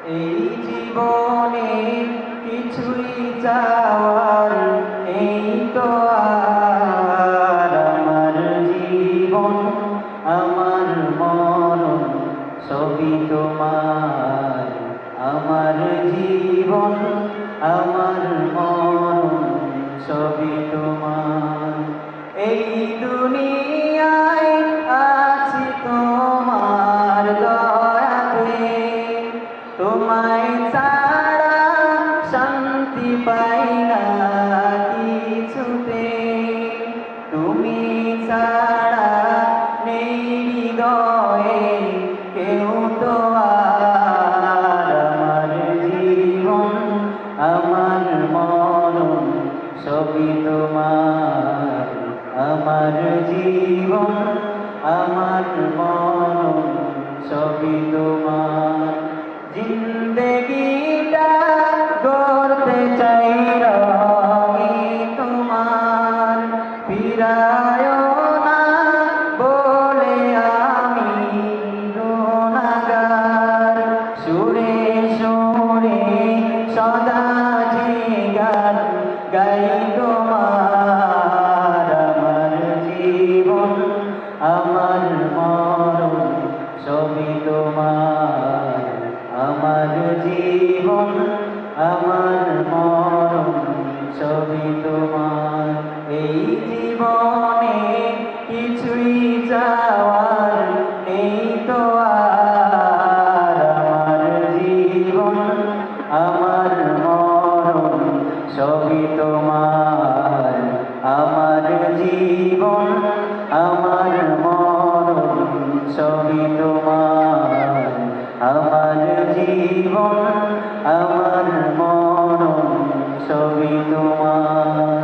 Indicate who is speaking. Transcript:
Speaker 1: এই জীবনে কিছুই চাওয়ার এই তো আর আমার জীবন আমার মরণ সবই তোমার আমার জীবন আমার মরণ সবই তোমার এই দুনিয়ায় আছি তোমার দয়াতে তোমায় ছাড়া শান্তি পাই না কিছুতে তুমি ছাড়া নেই হৃদয়ে কেউ তো আর আমার জীবন আমার মরণ সবই তোমার আমার জীবন আমার মরণ সবই তোমার জিন্দেগিটা গড়তে চাই রঙে তোমার ফিরায় না বলে আমি গুনাহগার সুরে সুরে সদা যে গান গাই তোমার আমার জীবন আমার মরণ সবই তোমার আমার জীবন আমার মরণ সবই তোমার এই জীবনে কিছুই চাওয়ার নেই তো আর আমার জীবন আমার মরণ সবই তোমার আমার জীবন আমার মরণ সবই তোমার আমার জীবন আমার মরণ সবই তোমার।